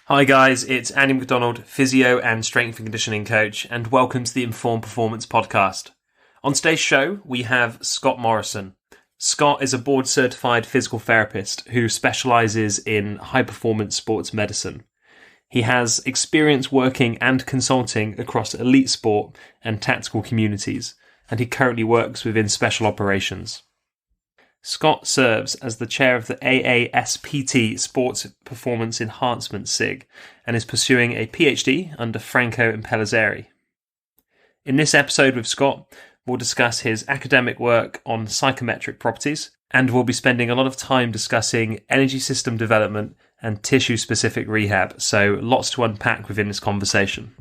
Hi guys, it's Andy McDonald, physio and strength and conditioning coach, and welcome to the Informed Performance podcast. On today's show, we have Scot Morrison. Scot is a board-certified physical therapist who specialises in high-performance sports medicine. He has experience working and consulting across elite sport and tactical communities, and he currently works within special operations. Scot serves as the chair of the AASPT Sports Performance Enhancement SIG and is pursuing a PhD under Franco Impellizzeri. In this episode with Scot, we'll discuss his academic work on psychometric properties, and we'll be spending a lot of time discussing energy system development and tissue-specific rehab, so lots to unpack within this conversation.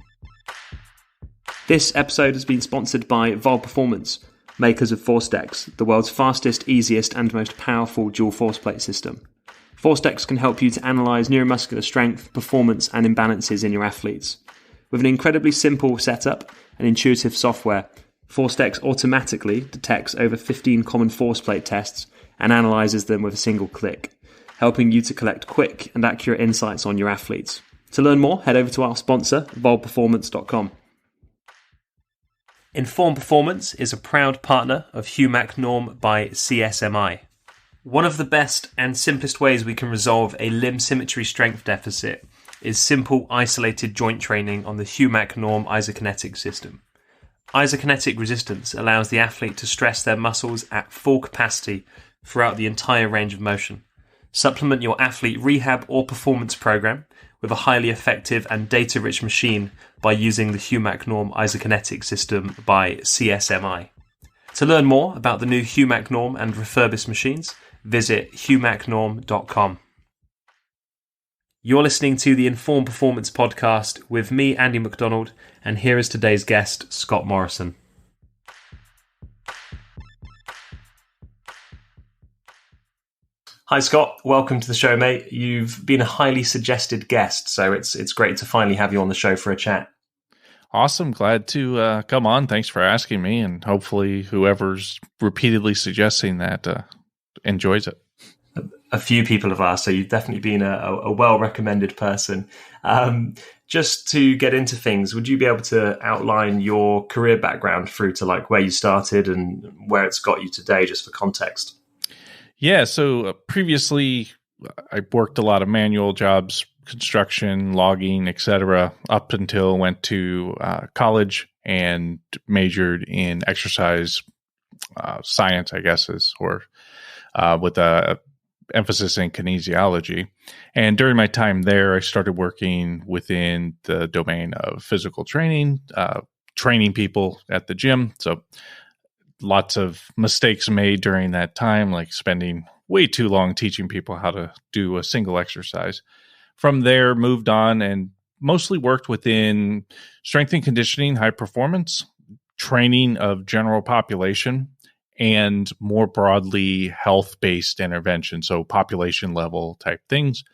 This episode has been sponsored by Vol Performance, makers of ForceDecks, the world's fastest, easiest and most powerful dual force plate system. ForceDecks can help you to analyse neuromuscular strength, performance and imbalances in your athletes. With an incredibly simple setup and intuitive software, ForceDecks automatically detects over 15 common force plate tests and analyses them with a single click, helping you to collect quick and accurate insights on your athletes. To learn more, head over to our sponsor, volperformance.com. Informed Performance is a proud partner of HUMAC Norm by CSMI. One of the best and simplest ways we can resolve a limb symmetry strength deficit is simple isolated joint training on the HUMAC Norm isokinetic system. Isokinetic resistance allows the athlete to stress their muscles at full capacity throughout the entire range of motion. Supplement your athlete rehab or performance program with a highly effective and data-rich machine by using the HUMAC Norm isokinetic system by CSMI. To learn more about the new HUMAC Norm and refurbished machines, visit humacnorm.com. You're listening to the Informed Performance podcast with me, Andy McDonald, and here is today's guest, Scot Morrison. Hi Scot, welcome to the show, mate. You've been a highly suggested guest, so it's great to finally have you on the show for a chat. Awesome, glad to come on. Thanks for asking me, and hopefully whoever's repeatedly suggesting that enjoys it. A few people have asked, so you've definitely been a well-recommended person. Just to get into things, would you be able to outline your career background through to like where you started and where it's got you today, just for context? Yeah, so previously I worked a lot of manual jobs, construction, logging, etc., up until went to college and majored in exercise science, I guess, or with a emphasis in kinesiology. And during my time there, I started working within the domain of physical training, training people at the gym. So lots of mistakes made during that time, like spending way too long teaching people how to do a single exercise. From there, moved on and mostly worked within strength and conditioning, high performance, training of general population, and more broadly, health-based intervention, so population level type things.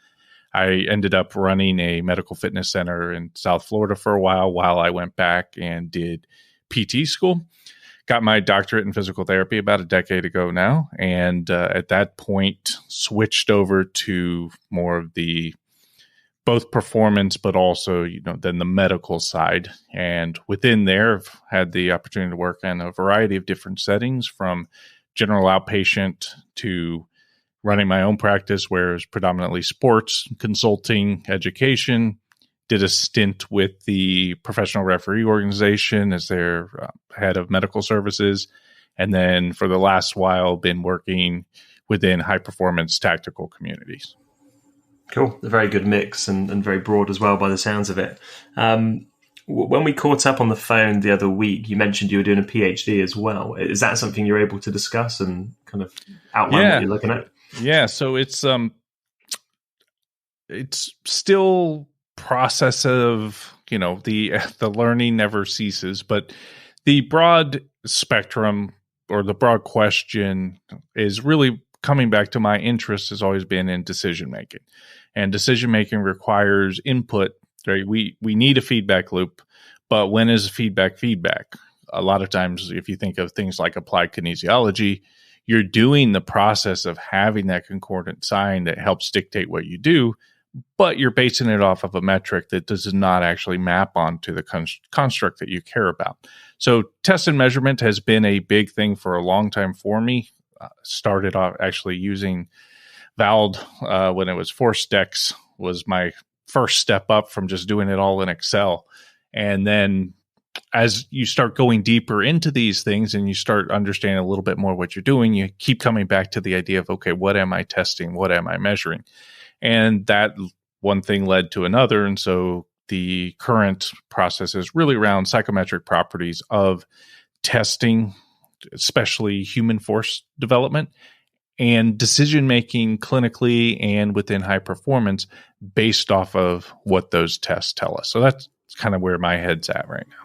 I ended up running a medical fitness center in South Florida for a while I went back and did PT school. Got my doctorate in physical therapy about a decade ago now, and at that point switched over to more of the both performance, but also then the medical side. And within there, I've had the opportunity to work in a variety of different settings, from general outpatient to running my own practice, where it's predominantly sports, consulting, education. Did a stint with the professional referee organization as their head of medical services. And then for the last while, been working within high performance tactical communities. Cool. A very good mix and very broad as well by the sounds of it. When we caught up on the phone the other week, you mentioned you were doing a PhD as well. Is that something you're able to discuss and kind of outline what you're looking at? Yeah. So it's still process of, the learning never ceases, but the broad spectrum or the broad question is really coming back to my interest has always been in decision making, and decision making requires input. Right? We need a feedback loop, but when is feedback? A lot of times, if you think of things like applied kinesiology, you're doing the process of having that concordant sign that helps dictate what you do, but you're basing it off of a metric that does not actually map onto the construct that you care about. So test and measurement has been a big thing for a long time for me. Started off actually using VALD when it was Force Dex was my first step up from just doing it all in Excel. And then as you start going deeper into these things and you start understanding a little bit more what you're doing, you keep coming back to the idea of, okay, what am I testing? What am I measuring? And that one thing led to another. And so the current process is really around psychometric properties of testing, especially human force development and decision-making clinically and within high performance based off of what those tests tell us. So that's kind of where my head's at right now.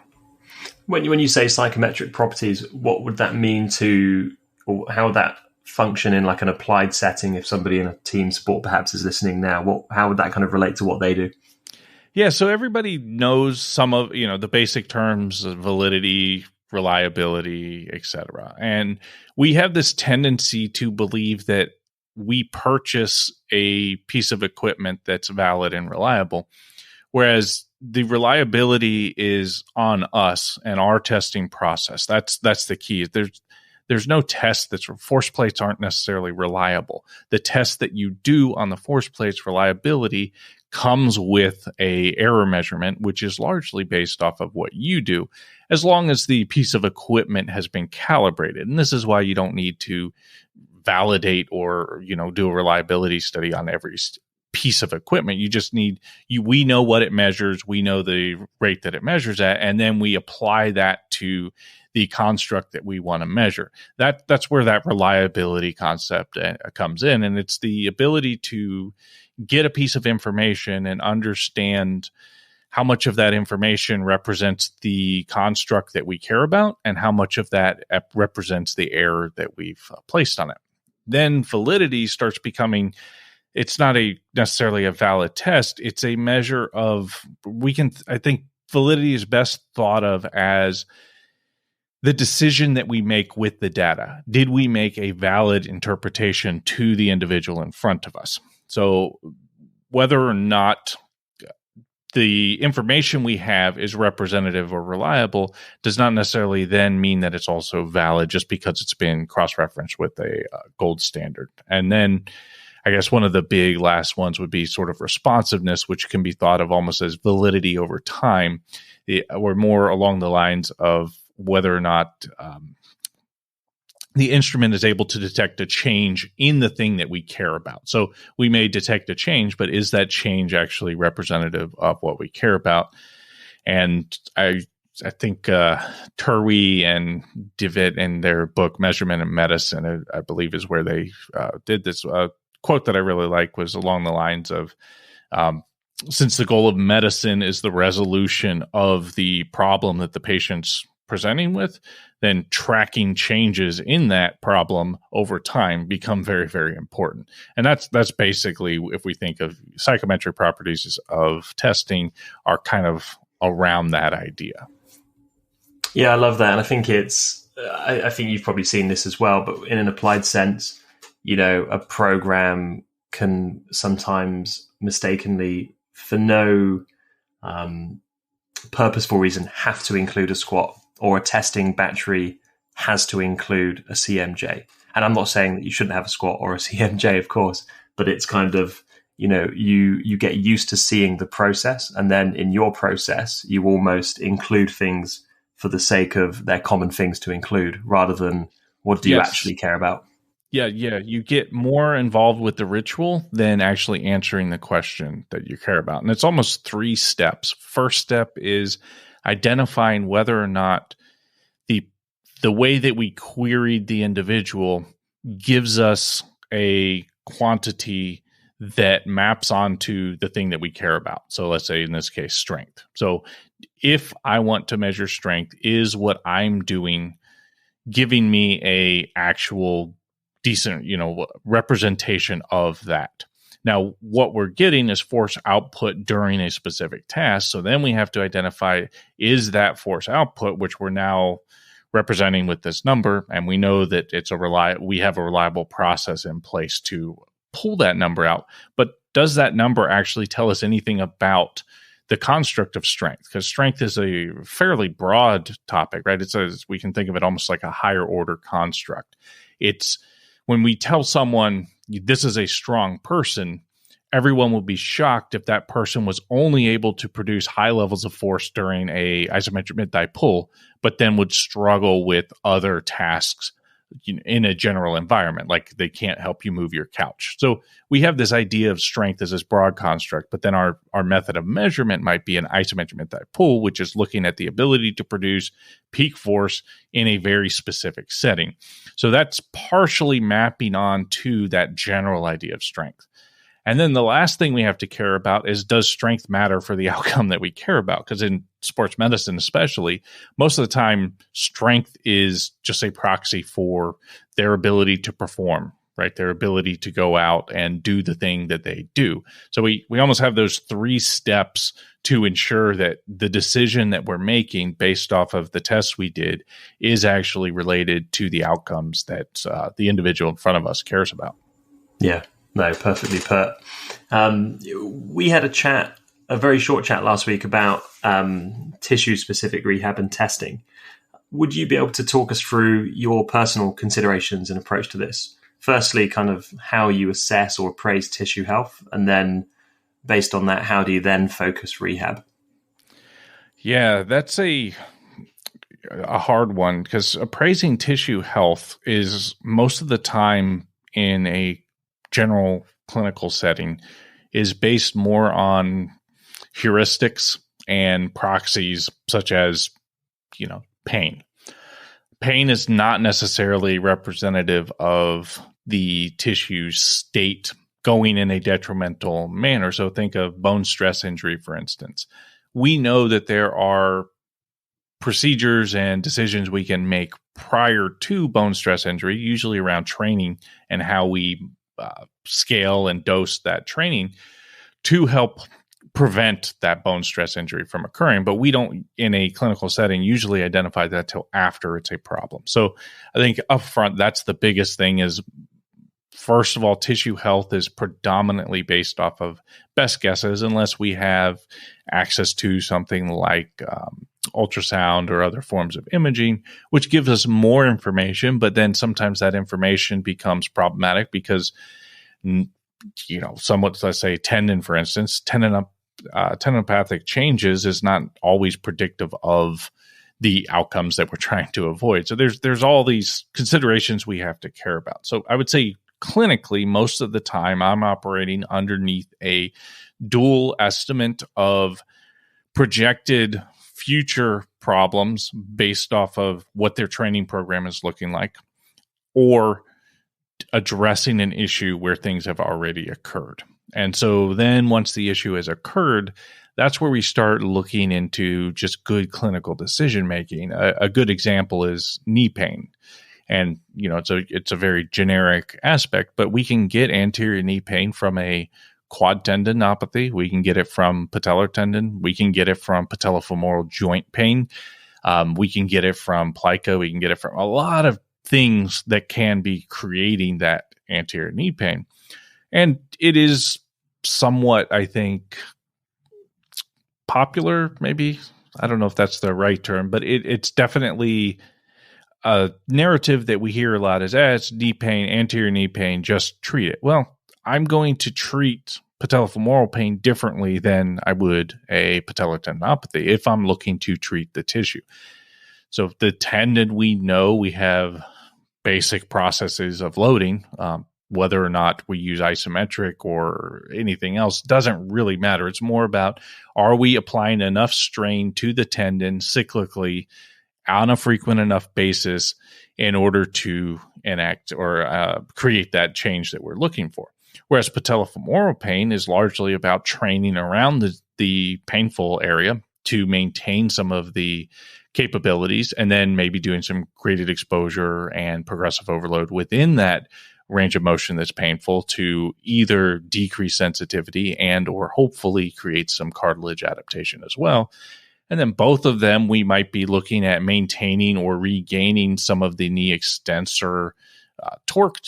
When you say psychometric properties, what would that mean to, or how would that function in like an applied setting? If somebody in a team sport perhaps is listening now, how would that kind of relate to what they do? Yeah, so everybody knows some of, the basic terms of validity, reliability, etc. And we have this tendency to believe that we purchase a piece of equipment that's valid and reliable, whereas the reliability is on us and our testing process. That's the key. There's no test that's force plates aren't necessarily reliable. The test that you do on the force plates reliability comes with a error measurement, which is largely based off of what you do, as long as the piece of equipment has been calibrated. And this is why you don't need to validate or do a reliability study on every piece of equipment. You just need we know what it measures, we know the rate that it measures at, and then we apply that to the construct that we want to measure. That's where that reliability concept comes in, and it's the ability to get a piece of information and understand how much of that information represents the construct that we care about and how much of that represents the error that we've placed on it. Then validity starts becoming, it's not necessarily a valid test. It's a measure of, I think validity is best thought of as the decision that we make with the data. Did we make a valid interpretation to the individual in front of us? So whether or not the information we have is representative or reliable does not necessarily then mean that it's also valid just because it's been cross-referenced with a gold standard. And then I guess one of the big last ones would be sort of responsiveness, which can be thought of almost as validity over time, or more along the lines of whether or not the instrument is able to detect a change in the thing that we care about. So we may detect a change, but is that change actually representative of what we care about? And I think Turwey and Devitt in their book Measurement in Medicine, I believe is where they did this. Quote that I really like was along the lines of, since the goal of medicine is the resolution of the problem that the patient's presenting with, then tracking changes in that problem over time become very, very important. And that's basically, if we think of psychometric properties of testing, are kind of around that idea. Yeah, I love that. And I think I think you've probably seen this as well, but in an applied sense, a program can sometimes mistakenly, for no purposeful reason, have to include a squat, or a testing battery has to include a CMJ. And I'm not saying that you shouldn't have a squat or a CMJ, of course, but it's kind of, you get used to seeing the process. And then in your process, you almost include things for the sake of they're common things to include, rather than what do you actually care about? Yeah. You get more involved with the ritual than actually answering the question that you care about. And it's almost 3 steps. First step is identifying whether or not the way that we queried the individual gives us a quantity that maps onto the thing that we care about. So let's say in this case, strength. So if I want to measure strength, is what I'm doing giving me a actual decent, representation of that? Now, what we're getting is force output during a specific task. So then we have to identify, is that force output, which we're now representing with this number, and we know that we have a reliable process in place to pull that number out. But does that number actually tell us anything about the construct of strength? Because strength is a fairly broad topic, right? We can think of it almost like a higher order construct. It's when we tell someone this is a strong person, everyone will be shocked if that person was only able to produce high levels of force during a isometric mid-thigh pull, but then would struggle with other tasks in a general environment, like they can't help you move your couch. So we have this idea of strength as this broad construct, but then our method of measurement might be an isometric mid-thigh pull, which is looking at the ability to produce peak force in a very specific setting. So that's partially mapping on to that general idea of strength. And then the last thing we have to care about is, does strength matter for the outcome that we care about? Because in sports medicine especially, most of the time, strength is just a proxy for their ability to perform, right? Their ability to go out and do the thing that they do. So we almost have those 3 steps to ensure that the decision that we're making based off of the tests we did is actually related to the outcomes that the individual in front of us cares about. Yeah. No, perfectly put. We had a very short chat last week about tissue-specific rehab and testing. Would you be able to talk us through your personal considerations and approach to this? Firstly, kind of how you assess or appraise tissue health, and then based on that, how do you then focus rehab? Yeah, that's a hard one, because appraising tissue health is most of the time in a general clinical setting is based more on heuristics and proxies such as, pain. Pain is not necessarily representative of the tissue state going in a detrimental manner. So think of bone stress injury, for instance. We know that there are procedures and decisions we can make prior to bone stress injury, usually around training and how we scale and dose that training to help prevent that bone stress injury from occurring. But we don't, in a clinical setting, usually identify that till after it's a problem. So I think upfront, that's the biggest thing is, first of all, tissue health is predominantly based off of best guesses, unless we have access to something like ultrasound or other forms of imaging, which gives us more information. But then sometimes that information becomes problematic because, somewhat, let's say tendon, for instance, tendinopathic changes is not always predictive of the outcomes that we're trying to avoid. So there's all these considerations we have to care about. So I would say clinically, most of the time I'm operating underneath a dual estimate of projected future problems based off of what their training program is looking like, or addressing an issue where things have already occurred. And so then once the issue has occurred, that's where we start looking into just good clinical decision making. A good example is knee pain. And, it's a very generic aspect, but we can get anterior knee pain from a quad tendinopathy. We can get it from patellar tendon. We can get it from patellofemoral joint pain. We can get it from plica. We can get it from a lot of things that can be creating that anterior knee pain. And it is somewhat, I think, popular, maybe. I don't know if that's the right term, but it's definitely a narrative that we hear a lot is, it's knee pain, anterior knee pain, just treat it. Well, I'm going to treat patellofemoral pain differently than I would a patellar tendinopathy if I'm looking to treat the tissue. So the tendon, we know we have basic processes of loading. Whether or not we use isometric or anything else doesn't really matter. It's more about, are we applying enough strain to the tendon cyclically on a frequent enough basis in order to enact or create that change that we're looking for. Whereas patellofemoral pain is largely about training around the painful area to maintain some of the capabilities, and then maybe doing some graded exposure and progressive overload within that range of motion that's painful to either decrease sensitivity and or hopefully create some cartilage adaptation as well. And then both of them, we might be looking at maintaining or regaining some of the knee extensor torque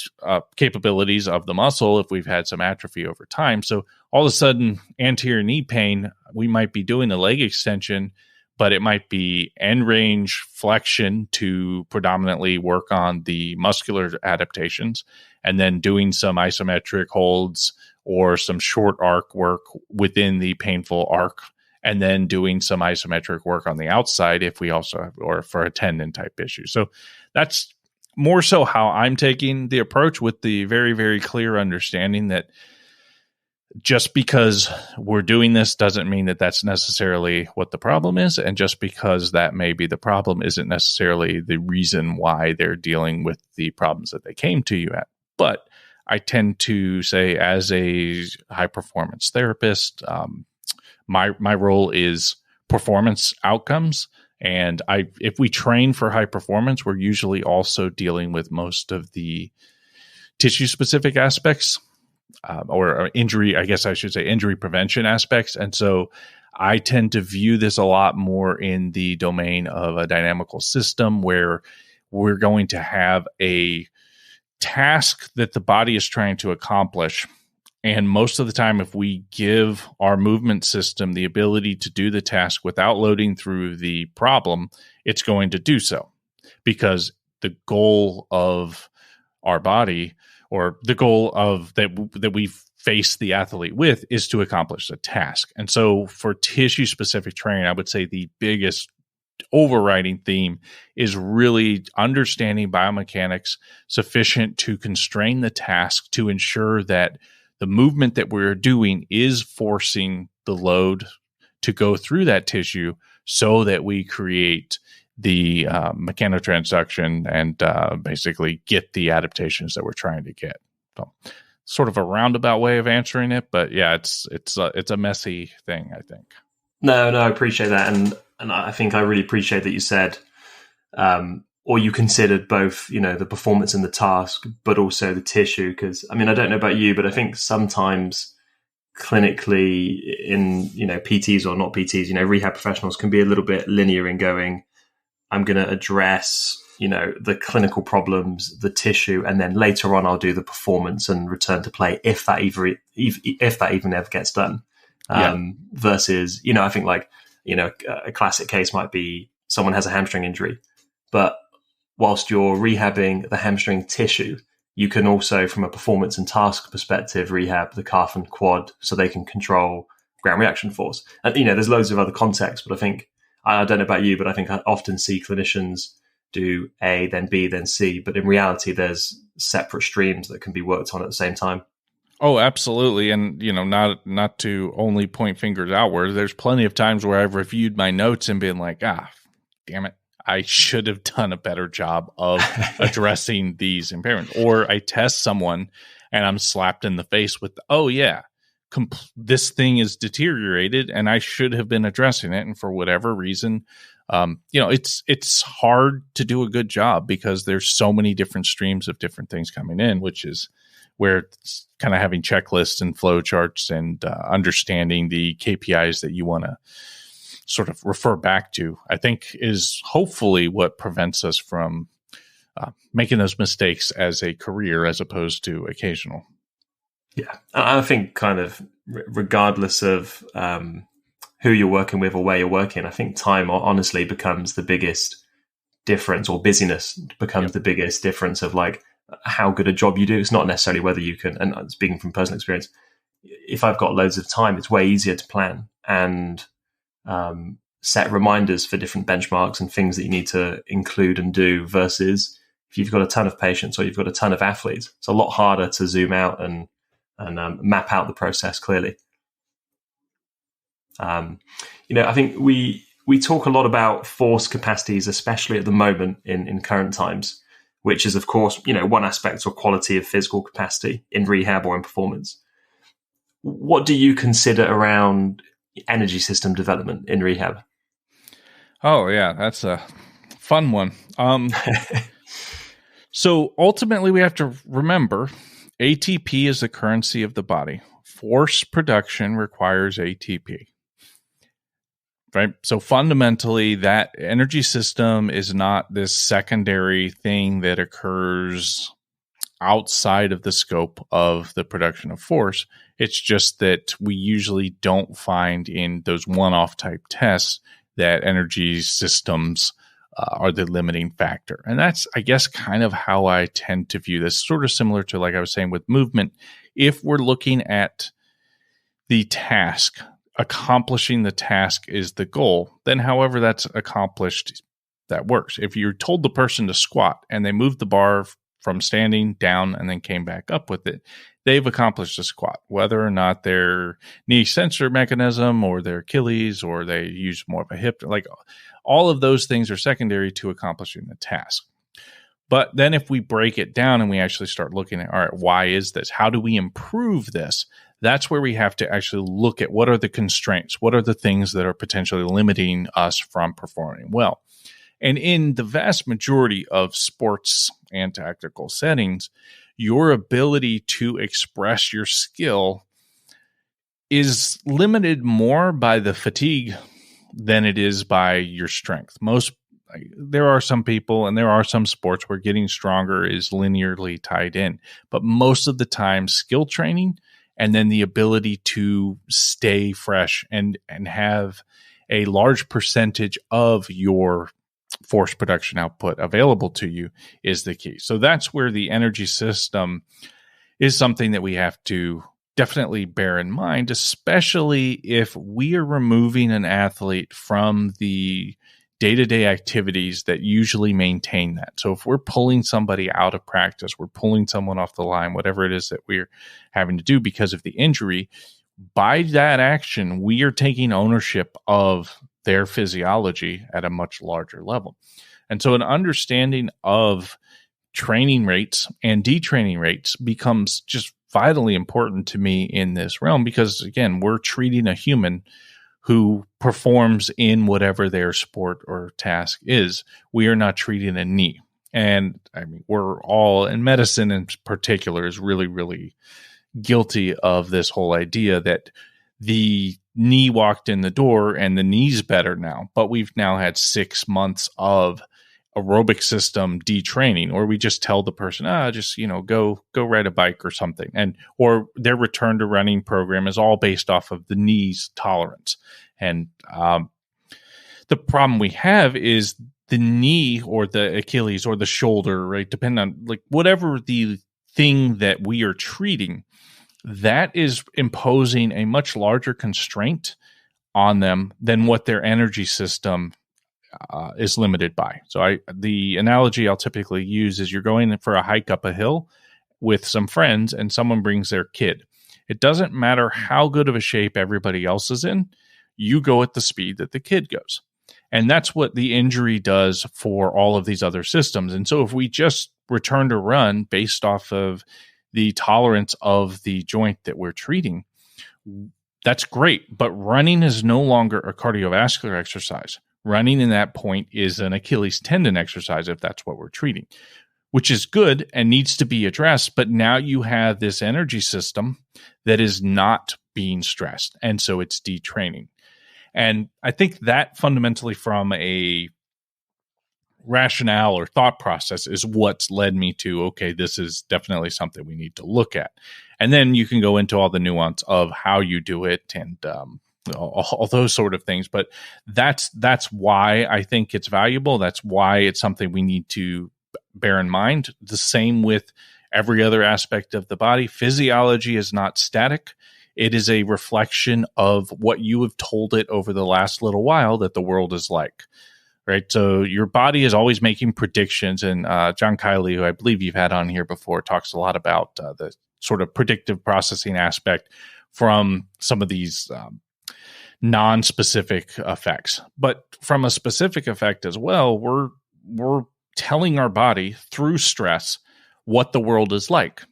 capabilities of the muscle if we've had some atrophy over time. So all of a sudden, anterior knee pain, we might be doing a leg extension, but it might be end range flexion to predominantly work on the muscular adaptations, and then doing some isometric holds or some short arc work within the painful arc, and then doing some isometric work on the outside if we also have, or for a tendon type issue. So that's more so how I'm taking the approach, with the very, very clear understanding that just because we're doing this doesn't mean that that's necessarily what the problem is. And just because that may be the problem isn't necessarily the reason why they're dealing with the problems that they came to you at. But I tend to say, as a high performance therapist, my role is performance outcomes. And if we train for high performance, we're usually also dealing with most of the tissue specific aspects, or injury, I guess I should say injury prevention aspects. And so I tend to view this a lot more in the domain of a dynamical system, where we're going to have a task that the body is trying to accomplish. And most of the time, if we give our movement system the ability to do the task without loading through the problem, it's going to do so, because the goal of our body, or the goal of that we face the athlete with, is to accomplish a task. And so for tissue specific training, I would say the biggest overriding theme is really understanding biomechanics sufficient to constrain the task to ensure that the movement that we're doing is forcing the load to go through that tissue, so that we create the mechanotransduction and basically get the adaptations that we're trying to get. So, sort of a roundabout way of answering it, but yeah, it's a messy thing, I think. No, I appreciate that, and I think I really appreciate that you said, or you considered both, the performance and the task, but also the tissue. Because I don't know about you, but I think sometimes clinically in PTs or not PTs, rehab professionals can be a little bit linear in going, I'm going to address, the clinical problems, the tissue, and then later on I'll do the performance and return to play if that even ever gets done. Versus, I think a classic case might be someone has a hamstring injury, but whilst you're rehabbing the hamstring tissue, you can also, from a performance and task perspective, rehab the calf and quad so they can control ground reaction force. And, there's loads of other contexts, but I think, I don't know about you, but I think I often see clinicians do A, then B, then C. But in reality, there's separate streams that can be worked on at the same time. Oh, absolutely. And, not to only point fingers outward, there's plenty of times where I've reviewed my notes and been like, damn it, I should have done a better job of addressing these impairments. Or I test someone and I'm slapped in the face with, this thing is deteriorated and I should have been addressing it. And for whatever reason, it's hard to do a good job because there's so many different streams of different things coming in, which is where it's kind of having checklists and flow charts and understanding the KPIs that you want to sort of refer back to, I think is hopefully what prevents us from making those mistakes as a career as opposed to occasional. Yeah, I think kind of regardless of who you're working with or where you're working, I think time honestly becomes the biggest difference, or busyness becomes the biggest difference of how good a job you do. It's not necessarily whether you can, and speaking from personal experience, if I've got loads of time, it's way easier to plan and set reminders for different benchmarks and things that you need to include and do, versus if you've got a ton of patients or you've got a ton of athletes, it's a lot harder to zoom out and map out the process clearly. I think we talk a lot about force capacities, especially at the moment in current times, which is, of course, one aspect or quality of physical capacity in rehab or in performance. What do you consider around energy system development in rehab? Oh, yeah, that's a fun one. So ultimately, we have to remember ATP is the currency of the body. Force production requires ATP. Right. So fundamentally, that energy system is not this secondary thing that occurs outside of the scope of the production of force. It's just that we usually don't find in those one-off type tests that energy systems are the limiting factor. And that's, I guess, kind of how I tend to view this, sort of similar to, like I was saying, with movement. If we're looking at the task, accomplishing the task is the goal, then however that's accomplished, that works. If you told the person to squat and they moved the bar from standing down and then came back up with it, they've accomplished a squat, whether or not their knee sensor mechanism or their Achilles or they use more of a hip, like all of those things are secondary to accomplishing the task. But then if we break it down and we actually start looking at, all right, why is this? How do we improve this? That's where we have to actually look at what are the constraints? What are the things that are potentially limiting us from performing well? And in the vast majority of sports and tactical settings, your ability to express your skill is limited more by the fatigue than it is by your strength. There are some people and there are some sports where getting stronger is linearly tied in, but most of the time skill training and then the ability to stay fresh and have a large percentage of your force production output available to you is the key. So that's where the energy system is something that we have to definitely bear in mind, especially if we are removing an athlete from the day-to-day activities that usually maintain that. So if we're pulling somebody out of practice, we're pulling someone off the line, whatever it is that we're having to do because of the injury, by that action, we are taking ownership of their physiology at a much larger level. And so an understanding of training rates and detraining rates becomes just vitally important to me in this realm because, again, we're treating a human who performs in whatever their sport or task is. We are not treating a knee. And I mean, we're all, in medicine in particular, is really, really guilty of this whole idea that the knee walked in the door and the knee's better now. But we've now had 6 months of aerobic system detraining, or we just tell the person, go ride a bike or something. Or their return to running program is all based off of the knee's tolerance. And the problem we have is the knee or the Achilles or the shoulder, right? Depending on like whatever the thing that we are treating, that is imposing a much larger constraint on them than what their energy system is limited by. So the analogy I'll typically use is you're going for a hike up a hill with some friends and someone brings their kid. It doesn't matter how good of a shape everybody else is in, you go at the speed that the kid goes. And that's what the injury does for all of these other systems. And so if we just return to run based off of the tolerance of the joint that we're treating, that's great. But running is no longer a cardiovascular exercise. Running in that point is an Achilles tendon exercise if that's what we're treating, which is good and needs to be addressed. But now you have this energy system that is not being stressed. And so it's detraining. And I think that fundamentally from a rationale or thought process is what's led me to, okay, this is definitely something we need to look at. And then you can go into all the nuance of how you do it and all those sort of things. But that's why I think it's valuable. That's why it's something we need to bear in mind. The same with every other aspect of the body. Physiology is not static. It is a reflection of what you have told it over the last little while that the world is like, right? So your body is always making predictions. And John Kiley, who I believe you've had on here before, talks a lot about the sort of predictive processing aspect from some of these non-specific effects. But from a specific effect as well, we're telling our body through stress what the world is like,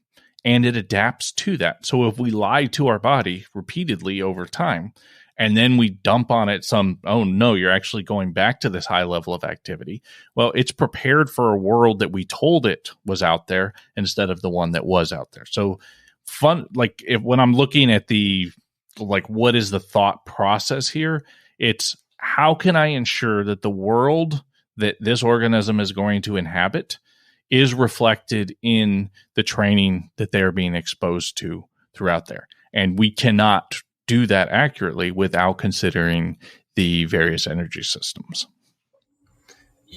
and it adapts to that. So if we lie to our body repeatedly over time, and then we dump on it oh no, you're actually going back to this high level of activity, well, it's prepared for a world that we told it was out there instead of the one that was out there. So when I'm looking at what is the thought process here, it's how can I ensure that the world that this organism is going to inhabit is reflected in the training that they're being exposed to throughout there. And we cannot do that accurately without considering the various energy systems.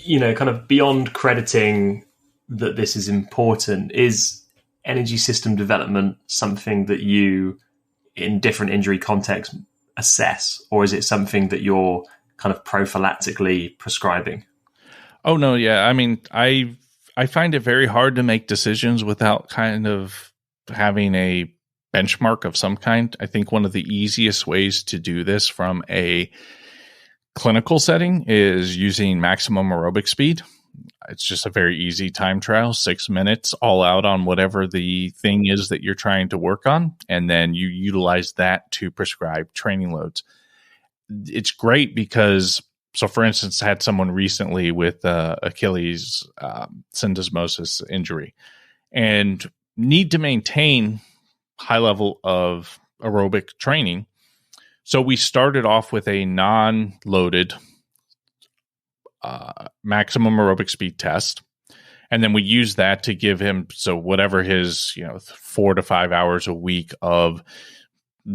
Kind of beyond crediting that this is important, is energy system development something that you, in different injury contexts, assess, or is it something that you're kind of prophylactically prescribing? Oh, no, yeah. I mean, I find it very hard to make decisions without kind of having a benchmark of some kind. I think one of the easiest ways to do this from a clinical setting is using maximum aerobic speed. It's just a very easy time trial, 6 minutes, all out on whatever the thing is that you're trying to work on. And then you utilize that to prescribe training loads. It's great because, so for instance, I had someone recently with Achilles syndesmosis injury and need to maintain high level of aerobic training. So we started off with a non-loaded maximum aerobic speed test. And then we use that to give him, so whatever his, 4 to 5 hours a week of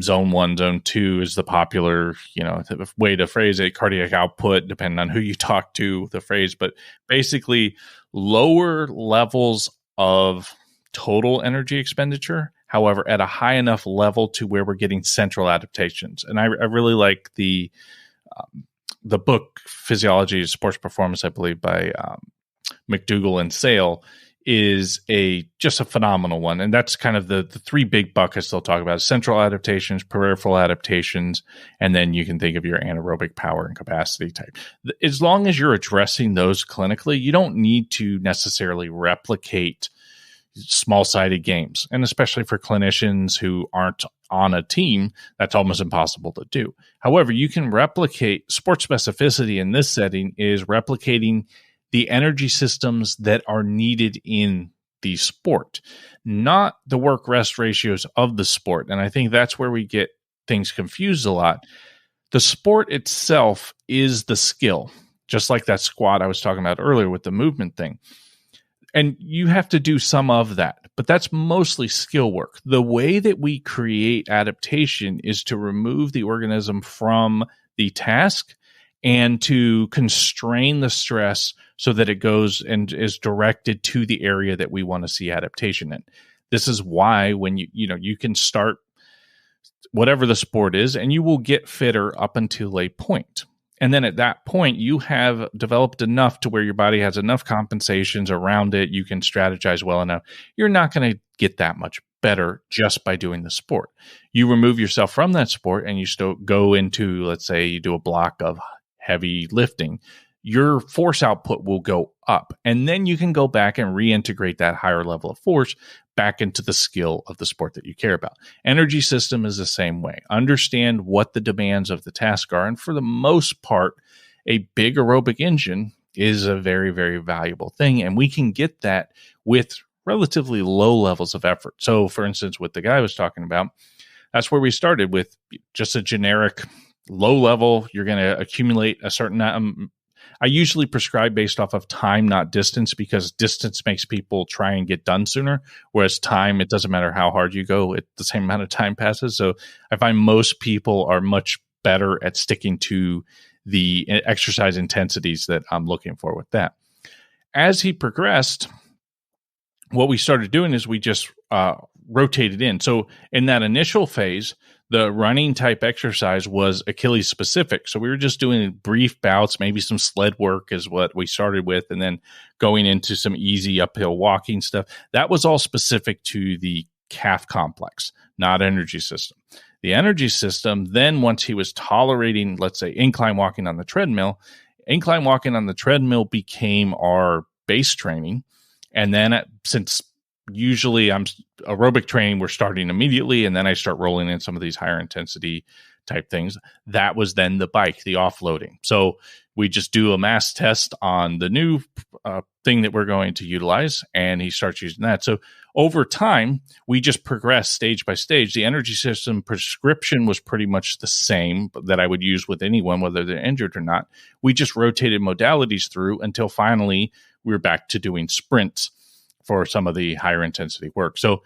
zone 1, zone 2 is the popular, the way to phrase it, cardiac output, depending on who you talk to, the phrase, but basically lower levels of total energy expenditure, however, at a high enough level to where we're getting central adaptations. And I really like the book Physiology of Sports Performance, I believe, by McDougall and Sale, is just a phenomenal one. And that's kind of the three big buckets they'll talk about: central adaptations, peripheral adaptations, and then you can think of your anaerobic power and capacity type. As long as you're addressing those clinically, you don't need to necessarily replicate small-sided games. And especially for clinicians who aren't on a team, that's almost impossible to do. However, you can replicate sports specificity in this setting is replicating the energy systems that are needed in the sport, not the work-rest ratios of the sport. And I think that's where we get things confused a lot. The sport itself is the skill, just like that squat I was talking about earlier with the movement thing. And you have to do some of that, but that's mostly skill work. The way that we create adaptation is to remove the organism from the task and to constrain the stress so that it goes and is directed to the area that we want to see adaptation in. This is why when you can start whatever the sport is and you will get fitter up until a point. And then at that point, you have developed enough to where your body has enough compensations around it. You can strategize well enough. You're not going to get that much better just by doing the sport. You remove yourself from that sport and you still go into, let's say you do a block of heavy lifting. Your force output will go up. And then you can go back and reintegrate that higher level of force back into the skill of the sport that you care about. Energy system is the same way. Understand what the demands of the task are. And for the most part, a big aerobic engine is a very, very valuable thing. And we can get that with relatively low levels of effort. So for instance, with the guy I was talking about, that's where we started with just a generic low level. You're going to accumulate a certain I usually prescribe based off of time, not distance, because distance makes people try and get done sooner. Whereas time, it doesn't matter how hard you go, the same amount of time passes. So I find most people are much better at sticking to the exercise intensities that I'm looking for with that. As he progressed, what we started doing is we just rotated in. So in that initial phase, the running type exercise was Achilles specific. So we were just doing brief bouts, maybe some sled work is what we started with, and then going into some easy uphill walking stuff. That was all specific to the calf complex, not energy system. The energy system, then once he was tolerating, let's say, incline walking on the treadmill became our base training. And then since usually I'm aerobic training, we're starting immediately, and then I start rolling in some of these higher intensity type things. That was then the bike, the offloading. So we just do a mass test on the new thing that we're going to utilize, and he starts using that. So over time, we just progress stage by stage. The energy system prescription was pretty much the same that I would use with anyone, whether they're injured or not. We just rotated modalities through until finally we were back to doing sprints. for some of the higher intensity work. So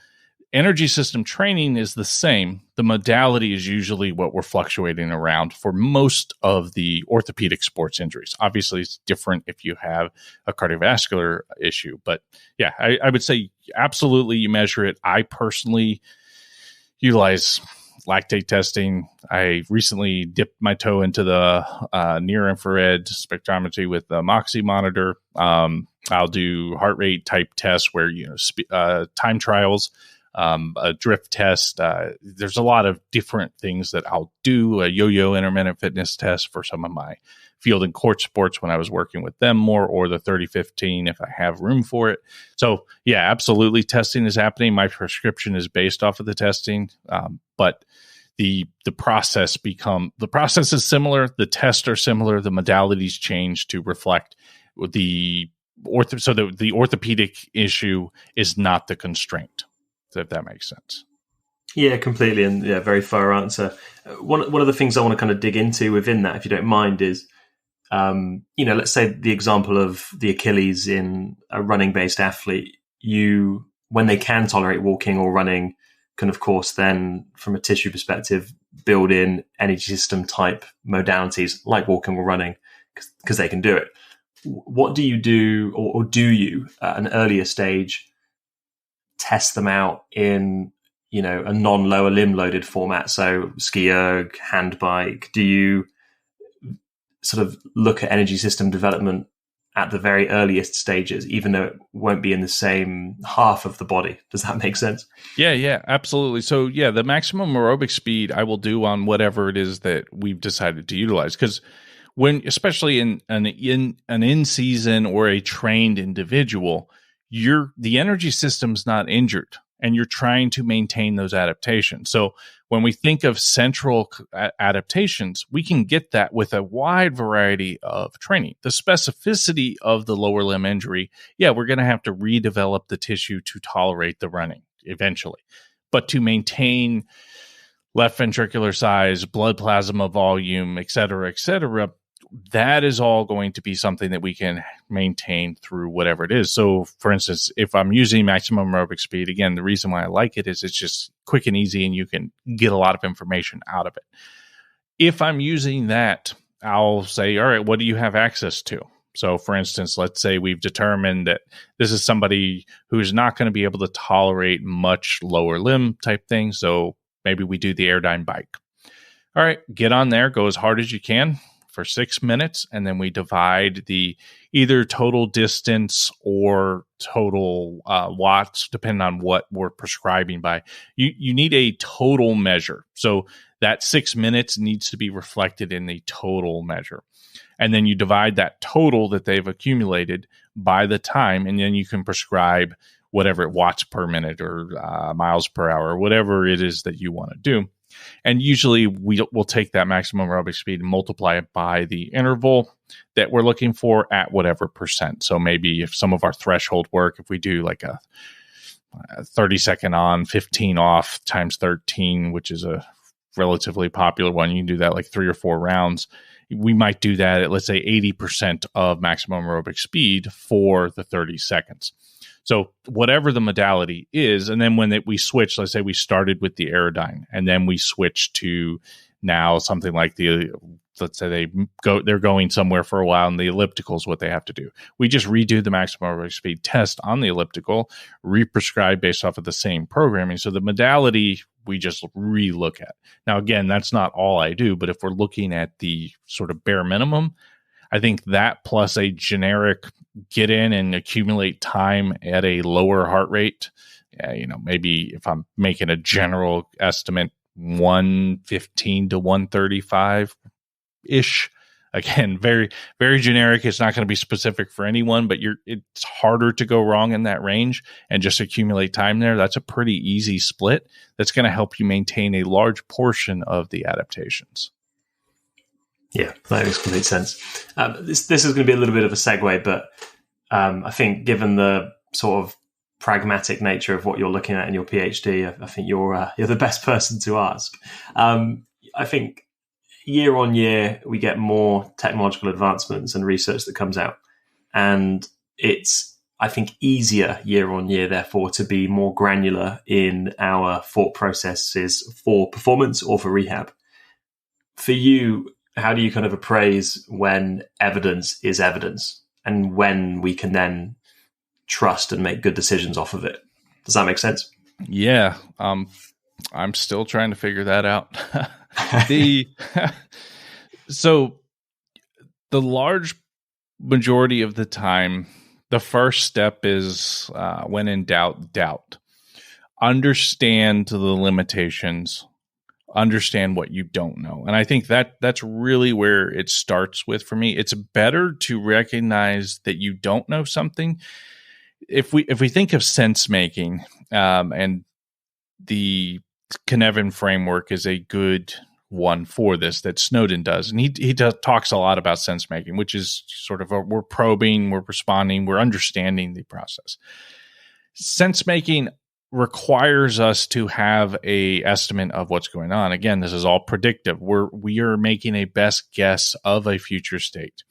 energy system training is the same. The modality is usually what we're fluctuating around for most of the orthopedic sports injuries. Obviously, it's different if you have a cardiovascular issue. But yeah, I would say absolutely you measure it. I personally utilize lactate testing. I recently dipped my toe into the near infrared spectrometry with the Moxie monitor. I'll do heart rate type tests where, time trials, a drift test. There's a lot of different things that I'll do. A yo-yo intermittent fitness test for some of my field and court sports when I was working with them more, or the 30-15 if I have room for it. So yeah, absolutely. Testing is happening. My prescription is based off of the testing. But the process is similar. The tests are similar. The modalities change to reflect the orthopedic issue is not the constraint. If that makes sense. Yeah, completely. And yeah, very thorough answer. One of the things I want to kind of dig into within that, if you don't mind, is, let's say the example of the Achilles in a running based athlete, when they can tolerate walking or running, can of course then from a tissue perspective, build in energy system type modalities like walking or running because they can do it. What do you do, or do you at an earlier stage test them out in, a non-lower limb loaded format? So ski erg, hand bike. Do you sort of look at energy system development at the very earliest stages, even though it won't be in the same half of the body? Does that make sense? Yeah, absolutely. So yeah, the maximum aerobic speed I will do on whatever it is that we've decided to utilize, because especially in an in-season or a trained individual, the energy system's not injured and you're trying to maintain those adaptations. So when we think of central adaptations, we can get that with a wide variety of training. The specificity of the lower limb injury, we're going to have to redevelop the tissue to tolerate the running eventually. But to maintain left ventricular size, blood plasma volume, et cetera, that is all going to be something that we can maintain through whatever it is. So, for instance, if I'm using maximum aerobic speed, again, the reason why I like it is it's just quick and easy and you can get a lot of information out of it. If I'm using that, I'll say, all right, what do you have access to? So, for instance, let's say we've determined that this is somebody who's not going to be able to tolerate much lower limb type thing. So maybe we do the Airdyne bike. All right, get on there, go as hard as you can for 6 minutes, and then we divide the either total distance or total watts, depending on what we're prescribing by. You need a total measure. So that 6 minutes needs to be reflected in the total measure. And then you divide that total that they've accumulated by the time, and then you can prescribe whatever watts per minute or miles per hour, whatever it is that you want to do. And usually we'll take that maximum aerobic speed and multiply it by the interval that we're looking for at whatever percent. So maybe if some of our threshold work, if we do like a 30 second on, 15 off times 13, which is a relatively popular one, you can do that like 3 or 4 rounds. We might do that at, let's say, 80% of maximum aerobic speed for the 30 seconds. So whatever the modality is, and then when we switch, let's say we started with the Airdyne, and then we switch to now something like let's say they're going somewhere for a while, and the elliptical is what they have to do. We just redo the maximum aerobic speed test on the elliptical, re-prescribe based off of the same programming. So the modality we just re-look at. Now, again, that's not all I do, but if we're looking at the sort of bare minimum, I think that plus a generic get in and accumulate time at a lower heart rate, maybe if I'm making a general estimate, 115 to 135-ish. Again, very, very generic. It's not going to be specific for anyone, but it's harder to go wrong in that range and just accumulate time there. That's a pretty easy split that's going to help you maintain a large portion of the adaptations. Yeah, that makes complete sense. This is going to be a little bit of a segue, but I think given the sort of pragmatic nature of what you're looking at in your PhD, I think you're the best person to ask. I think year on year we get more technological advancements and research that comes out, and it's I think, easier year on year, therefore, to be more granular in our thought processes for performance or for rehab. For you, how do you kind of appraise when evidence is evidence and when we can then trust and make good decisions off of it? Does that make sense? Yeah. I'm still trying to figure that out. So the large majority of the time, the first step is when in doubt. Understand the limitations. Understand what you don't know. And I think that's really where it starts with for me. It's better to recognize that you don't know something. If we think of sense making, and the Cynefin framework is a good one for this that Snowden does. And he talks a lot about sense making, which is sort of we're probing, we're responding, we're understanding the process. Sense making requires us to have a estimate of what's going on. Again, this is all predictive. We are making a best guess of a future state.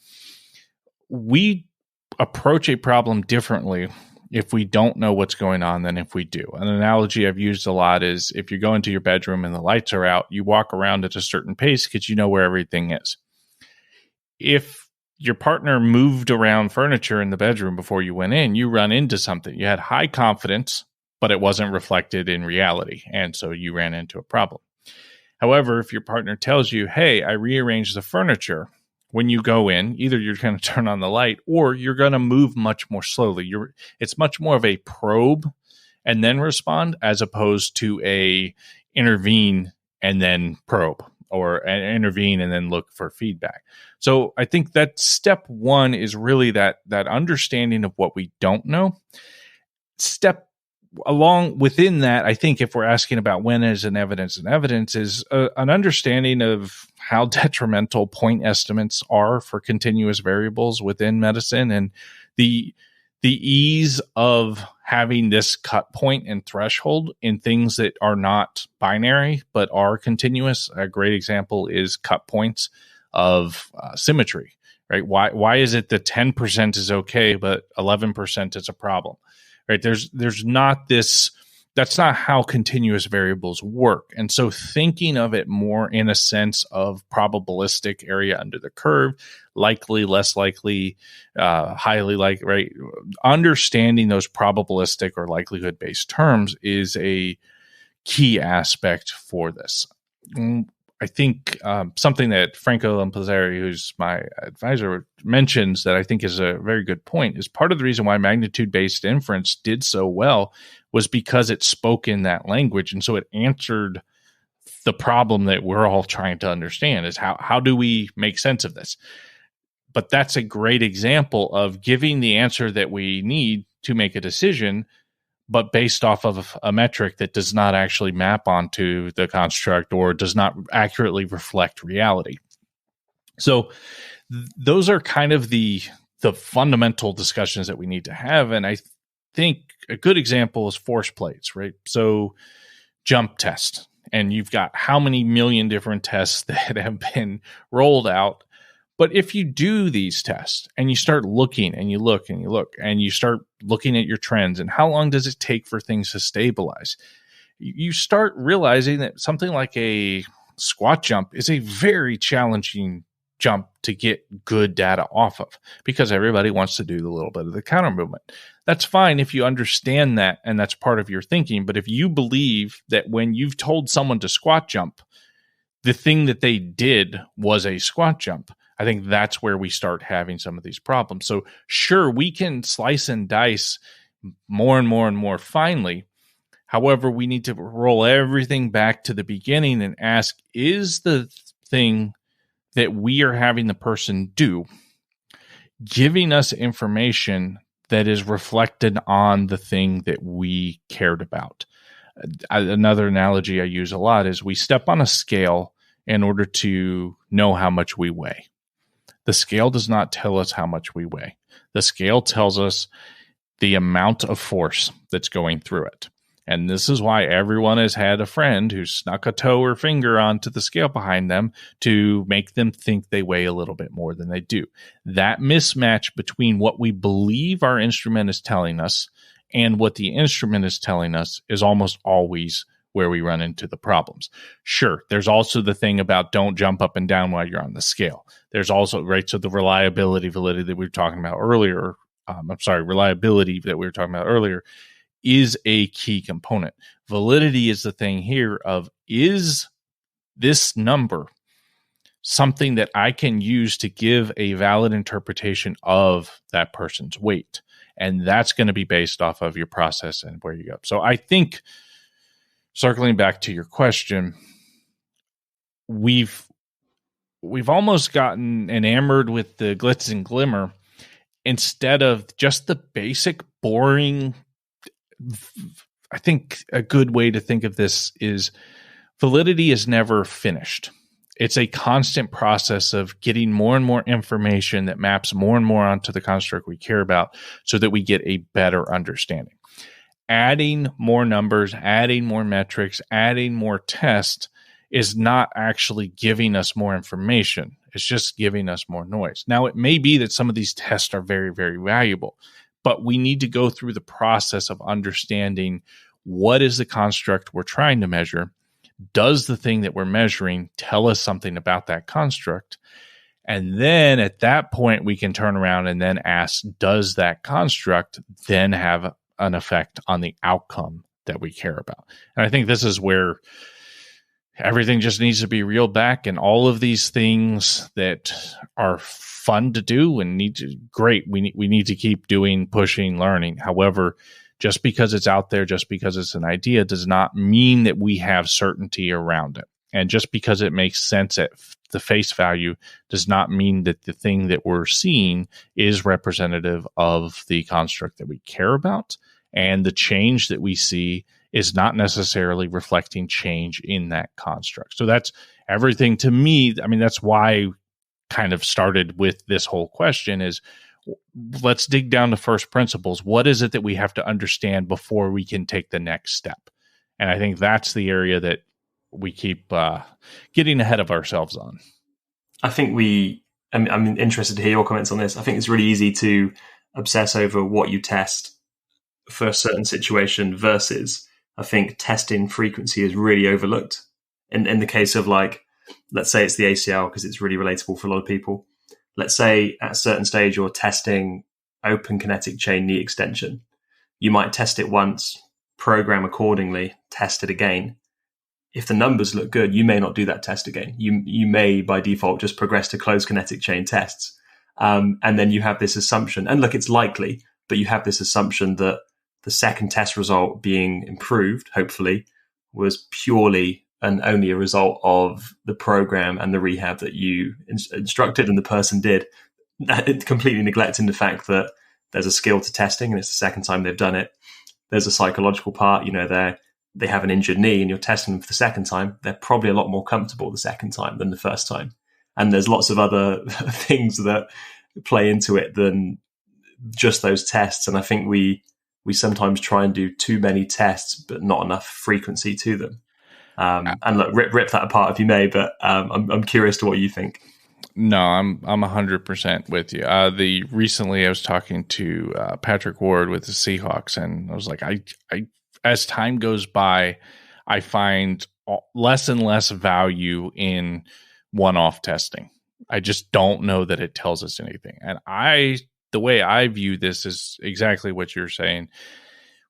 We approach a problem differently if we don't know what's going on than if we do. An analogy I've used a lot is if you go into your bedroom and the lights are out, you walk around at a certain pace because you know where everything is. If your partner moved around furniture in the bedroom before you went in, you run into something. You had high confidence, but it wasn't reflected in reality, and so you ran into a problem. However, if your partner tells you, hey, I rearranged the furniture, when you go in, either you're going to turn on the light or you're going to move much more slowly. It's much more of a probe and then respond as opposed to a intervene and then probe, or intervene and then look for feedback. So I think that step one is really that understanding of what we don't know. Step along within that, I think if we're asking about when is an evidence is an understanding of how detrimental point estimates are for continuous variables within medicine, and the ease of having this cut point and threshold in things that are not binary but are continuous. A great example is cut points of symmetry, right? Why is it that 10% is okay but 11% is a problem? Right? There's not this. That's not how continuous variables work. And so thinking of it more in a sense of probabilistic area under the curve, likely, less likely, highly likely, right? Understanding those probabilistic or likelihood-based terms is a key aspect for this. I think something that Franco Impellizzeri, who's my advisor, mentions that I think is a very good point is part of the reason why magnitude-based inference did so well was because it spoke in that language. And so it answered the problem that we're all trying to understand is how do we make sense of this? But that's a great example of giving the answer that we need to make a decision, but based off of a metric that does not actually map onto the construct or does not accurately reflect reality. So those are kind of the fundamental discussions that we need to have. And I think a good example is force plates, right? So jump test, and you've got how many million different tests that have been rolled out. But if you do these tests and you start looking and you look and you look and you start looking at your trends and how long does it take for things to stabilize, you start realizing that something like a squat jump is a very challenging jump to get good data off of because everybody wants to do the little bit of the counter movement. That's fine if you understand that and that's part of your thinking. But if you believe that when you've told someone to squat jump, the thing that they did was a squat jump, I think that's where we start having some of these problems. So sure, we can slice and dice more and more and more finely. However, we need to roll everything back to the beginning and ask, is the thing that we are having the person do giving us information that is reflected on the thing that we cared about? Another analogy I use a lot is we step on a scale in order to know how much we weigh. The scale does not tell us how much we weigh. The scale tells us the amount of force that's going through it. And this is why everyone has had a friend who snuck a toe or finger onto the scale behind them to make them think they weigh a little bit more than they do. That mismatch between what we believe our instrument is telling us and what the instrument is telling us is almost always where we run into the problems. Sure, there's also the thing about don't jump up and down while you're on the scale. There's also, right, so the validity that we were talking about earlier, reliability that we were talking about earlier is a key component. Validity is the thing here of, is this number something that I can use to give a valid interpretation of that person's weight? And that's going to be based off of your process and where you go. So I think, circling back to your question, we've almost gotten enamored with the glitz and glimmer instead of just the basic, boring. I think a good way to think of this is validity is never finished. It's a constant process of getting more and more information that maps more and more onto the construct we care about so that we get a better understanding. Adding more numbers, adding more metrics, adding more tests is not actually giving us more information. It's just giving us more noise. Now, it may be that some of these tests are very, very valuable, but we need to go through the process of understanding what is the construct we're trying to measure. Does the thing that we're measuring tell us something about that construct? And then at that point, we can turn around and then ask, does that construct then have an effect on the outcome that we care about? And I think this is where everything just needs to be reeled back, and all of these things that are fun to do and we need to keep doing, pushing, learning. However, just because it's out there, just because it's an idea, does not mean that we have certainty around it. And just because it makes sense at the face value does not mean that the thing that we're seeing is representative of the construct that we care about. And the change that we see is not necessarily reflecting change in that construct. So that's everything to me. I mean, that's why I kind of started with this whole question is, let's dig down to first principles. What is it that we have to understand before we can take the next step? And I think that's the area that we keep getting ahead of ourselves on. I think I'm interested to hear your comments on this. I think it's really easy to obsess over what you test for a certain situation versus, I think, testing frequency is really overlooked. In the case of, like, let's say it's the ACL, because it's really relatable for a lot of people. Let's say at a certain stage you're testing open kinetic chain knee extension. You might test it once, program accordingly, test it again. If the numbers look good, you may not do that test again. You may by default just progress to closed kinetic chain tests. And then you have this assumption, and look, it's likely, but you have this assumption that the second test result being improved, hopefully, was purely and only a result of the program and the rehab that you instructed and the person did, completely neglecting the fact that there's a skill to testing and it's the second time they've done it. There's a psychological part, they have an injured knee and you're testing them for the second time. They're probably a lot more comfortable the second time than the first time. And there's lots of other things that play into it than just those tests. And I think we sometimes try and do too many tests, but not enough frequency to them. And look, rip that apart if you may, but I'm curious to what you think. No, I'm 100% with you. Recently I was talking to Patrick Ward with the Seahawks, and I was like, I as time goes by, I find less and less value in one-off testing. I just don't know that it tells us anything. And the way I view this is exactly what you're saying.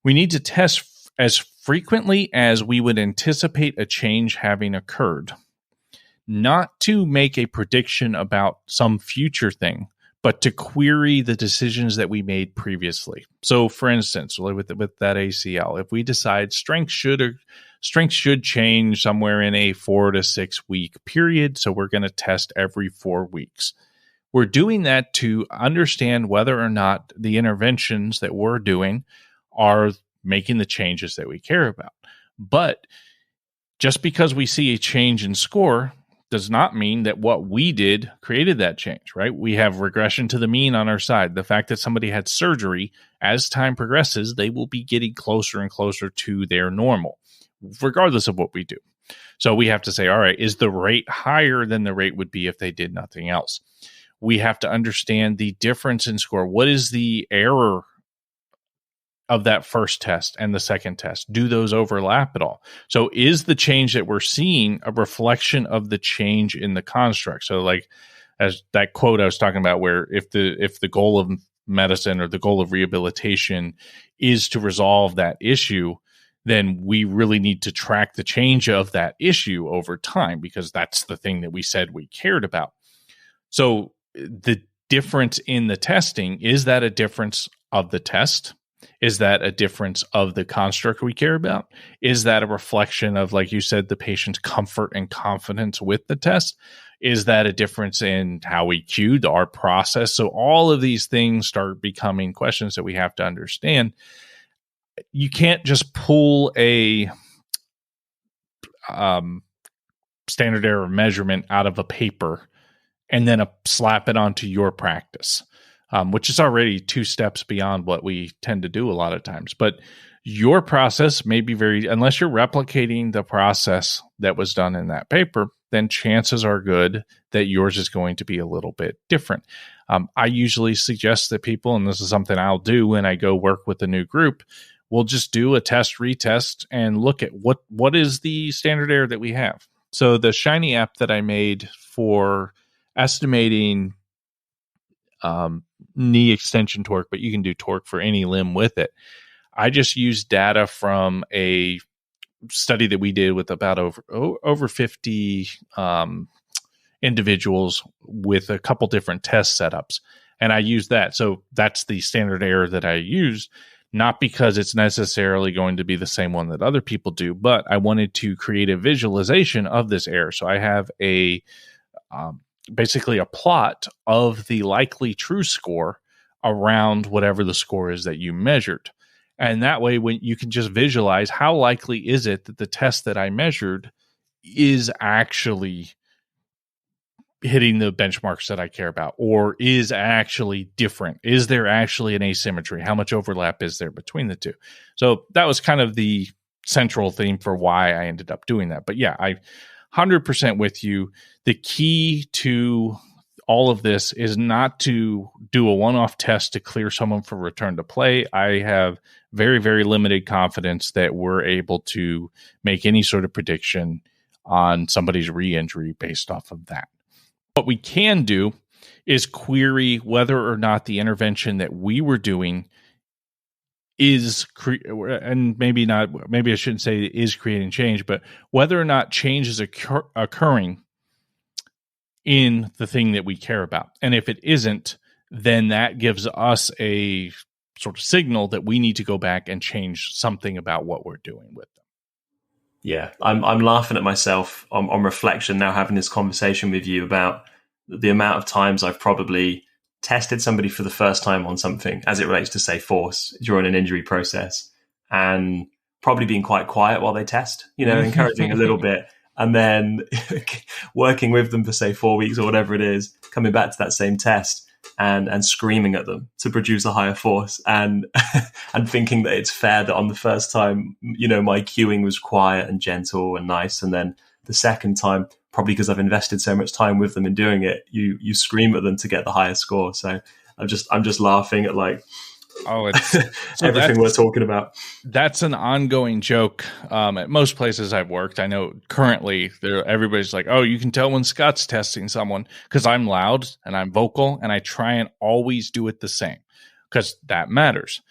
We need to test as frequently as we would anticipate a change having occurred, not to make a prediction about some future thing, but to query the decisions that we made previously. So, for instance, with that ACL, if we decide strength should change somewhere in a 4 to 6 week period, so we're going to test every 4 weeks. We're doing that to understand whether or not the interventions that we're doing are making the changes that we care about. But just because we see a change in score does not mean that what we did created that change, right? We have regression to the mean on our side. The fact that somebody had surgery as time progresses, they will be getting closer and closer to their normal, regardless of what we do. So we have to say, all right, is the rate higher than the rate would be if they did nothing else? We have to understand the difference in score. What is the error of that first test and the second test? Do those overlap at all? So is the change that we're seeing a reflection of the change in the construct? So like as that quote I was talking about, where if the goal of medicine or the goal of rehabilitation is to resolve that issue, then we really need to track the change of that issue over time, because that's the thing that we said we cared about. So the difference in the testing, is that a difference of the test? Is that a difference of the construct we care about? Is that a reflection of, like you said, the patient's comfort and confidence with the test? Is that a difference in how we cued our process? So all of these things start becoming questions that we have to understand. You can't just pull a standard error measurement out of a paper and then slap it onto your practice, which is already 2 steps beyond what we tend to do a lot of times. But your process may be unless you're replicating the process that was done in that paper, then chances are good that yours is going to be a little bit different. I usually suggest that people, and this is something I'll do when I go work with a new group, we'll just do a test, retest, and look at what is the standard error that we have. So the Shiny app that I made for estimating knee extension torque, but you can do torque for any limb with it. I just used data from a study that we did with about over 50 individuals with a couple different test setups. And I used that. So that's the standard error that I used, not because it's necessarily going to be the same one that other people do, but I wanted to create a visualization of this error. So I have basically a plot of the likely true score around whatever the score is that you measured. And that way, when you can just visualize how likely is it that the test that I measured is actually hitting the benchmarks that I care about, or is actually different? Is there actually an asymmetry? How much overlap is there between the two? So that was kind of the central theme for why I ended up doing that. But yeah, I 100% with you. The key to all of this is not to do a one-off test to clear someone for return to play. I have very, very limited confidence that we're able to make any sort of prediction on somebody's re-injury based off of that. What we can do is query whether or not the intervention that we were doing is, and maybe I shouldn't say is creating change, but whether or not change is occurring in the thing that we care about. And if it isn't, then that gives us a sort of signal that we need to go back and change something about what we're doing with them. Yeah, I'm laughing at myself on reflection now, having this conversation with you about the amount of times I've probably tested somebody for the first time on something as it relates to, say, force during an injury process, and probably being quite quiet while they test, encouraging a little bit, and then working with them for, say, 4 weeks or whatever it is, coming back to that same test and screaming at them to produce a higher force, and and thinking that it's fair that on the first time, my cueing was quiet and gentle and nice, and then the second time, probably because I've invested so much time with them in doing it, you scream at them to get the higher score. So I'm just laughing at everything we're talking about. That's an ongoing joke at most places I've worked. I know currently everybody's like, oh, you can tell when Scot's testing someone, because I'm loud and I'm vocal and I try and always do it the same, because that matters.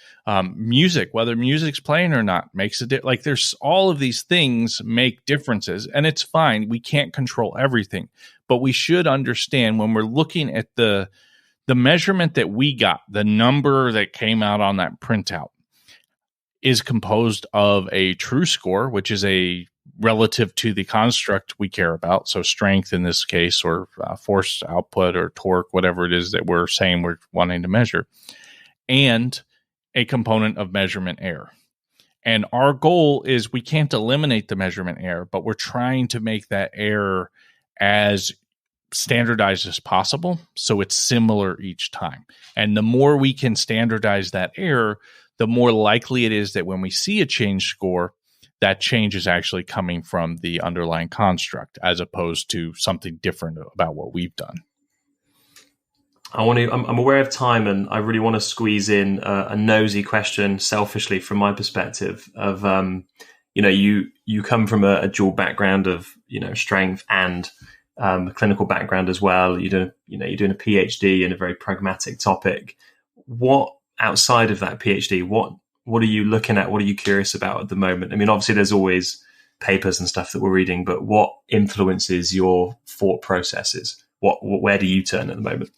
Music, whether music's playing or not, makes a difference. Like, there's all of these things make differences, and it's fine. We can't control everything, but we should understand when we're looking at the measurement that we got, the number that came out on that printout is composed of a true score, which is a relative to the construct we care about. So strength in this case, or force output or torque, whatever it is that we're saying we're wanting to measure, and a component of measurement error. And our goal is we can't eliminate the measurement error, but we're trying to make that error as standardized as possible, so it's similar each time. And the more we can standardize that error, the more likely it is that when we see a change score, that change is actually coming from the underlying construct as opposed to something different about what we've done. I'm aware of time, and I really want to squeeze in a nosy question, selfishly from my perspective. Of you come from a dual background of strength and clinical background as well. You're doing a PhD in a very pragmatic topic. What outside of that PhD, what are you looking at? What are you curious about at the moment? I mean, obviously there's always papers and stuff that we're reading, but what influences your thought processes? Where do you turn at the moment?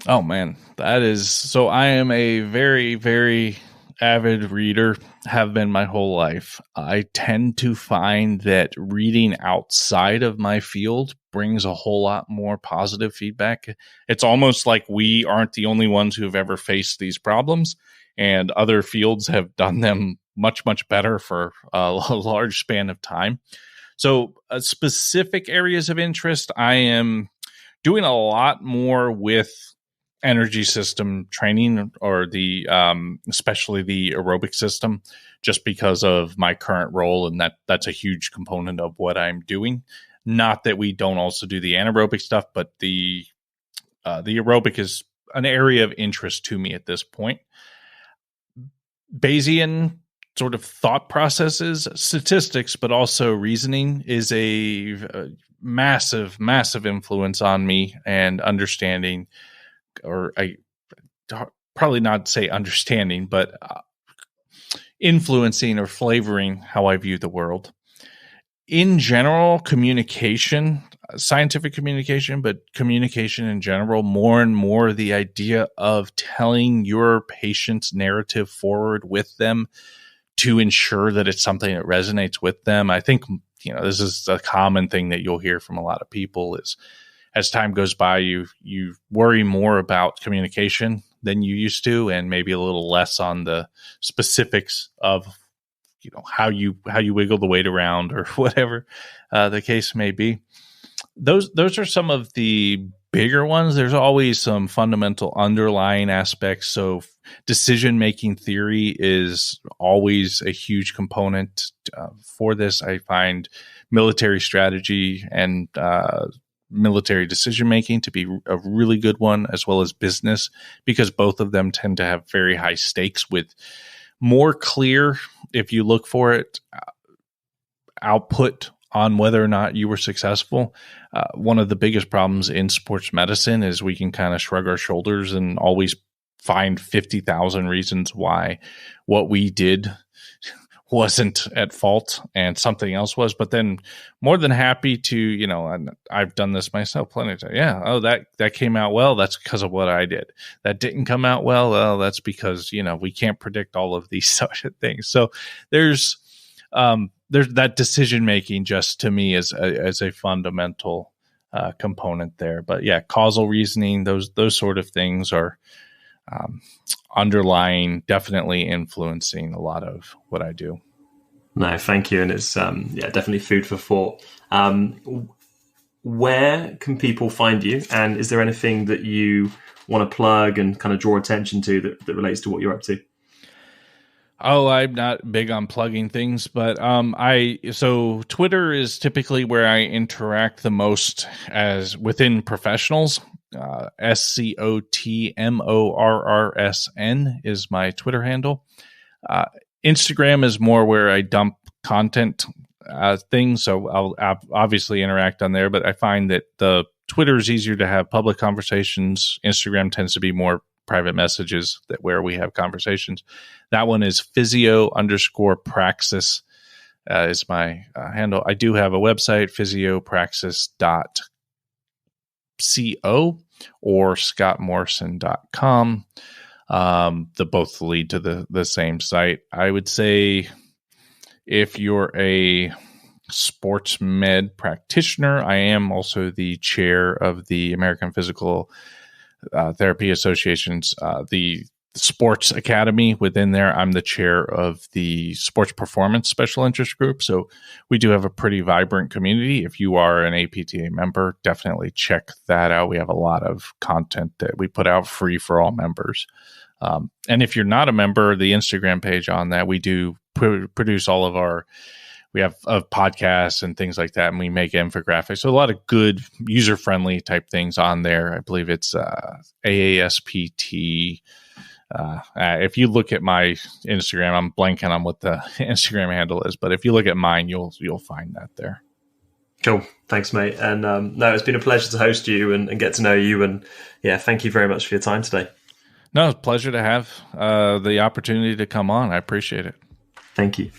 Oh man, that is so. I am a very, very avid reader, have been my whole life. I tend to find that reading outside of my field brings a whole lot more positive feedback. It's almost like we aren't the only ones who have ever faced these problems, and other fields have done them much, much better for a large span of time. So specific areas of interest, I am doing a lot more with energy system training, or the especially the aerobic system, just because of my current role, and that's a huge component of what I'm doing. Not that we don't also do the anaerobic stuff, but the aerobic is an area of interest to me at this point. Bayesian sort of thought processes, statistics, but also reasoning is a massive, massive influence on me and understanding. Or I probably not say understanding, but influencing or flavoring how I view the world. In general, communication, scientific communication, but communication in general, more and more the idea of telling your patient's narrative forward with them to ensure that it's something that resonates with them. I think, this is a common thing that you'll hear from a lot of people is, as time goes by, you worry more about communication than you used to, and maybe a little less on the specifics of how you wiggle the weight around or whatever the case may be. Those are some of the bigger ones. There's always some fundamental underlying aspects. So decision-making theory is always a huge component for this. I find military strategy and military decision-making to be a really good one, as well as business, because both of them tend to have very high stakes with more clear, if you look for it, output on whether or not you were successful. One of the biggest problems in sports medicine is we can kind of shrug our shoulders and always find 50,000 reasons why what we did wasn't at fault and something else was. But then more than happy to, and I've done this myself plenty of times. Yeah. Oh, that came out well. That's because of what I did. That didn't come out well. Well, that's because, we can't predict all of these sort of things. So there's that decision making, just to me as a fundamental component there. But yeah, causal reasoning, those sort of things are underlying, definitely influencing a lot of what I do. No, thank you. And it's definitely food for thought. Where can people find you? And is there anything that you want to plug and kind of draw attention to that relates to what you're up to? Oh, I'm not big on plugging things, but so Twitter is typically where I interact the most as within professionals. ScotMorrison is my Twitter handle. Instagram is more where I dump content things, so I'll obviously interact on there, but I find that the Twitter is easier to have public conversations. Instagram tends to be more private messages where we have conversations. That one is physio_praxis is my handle. I do have a website, physiopraxis.co or scotmorrison.com. The both lead to the same site. I would say if you're a sports med practitioner, I am also the chair of the American Physical Therapy Association's the sports academy within there. I'm the chair of the sports performance special interest group. So we do have a pretty vibrant community. If you are an APTA member, definitely check that out. We have a lot of content that we put out free for all members. And if you're not a member, the Instagram page on that, we do produce all of we have podcasts and things like that, and we make infographics. So a lot of good user-friendly type things on there. I believe it's AASPT. If you look at my Instagram, I'm blanking on what the Instagram handle is, but if you look at mine, you'll find that there. Cool. Thanks, mate. And no, it's been a pleasure to host you and get to know you. And yeah, thank you very much for your time today. No, it's a pleasure to have the opportunity to come on. I appreciate it. Thank you.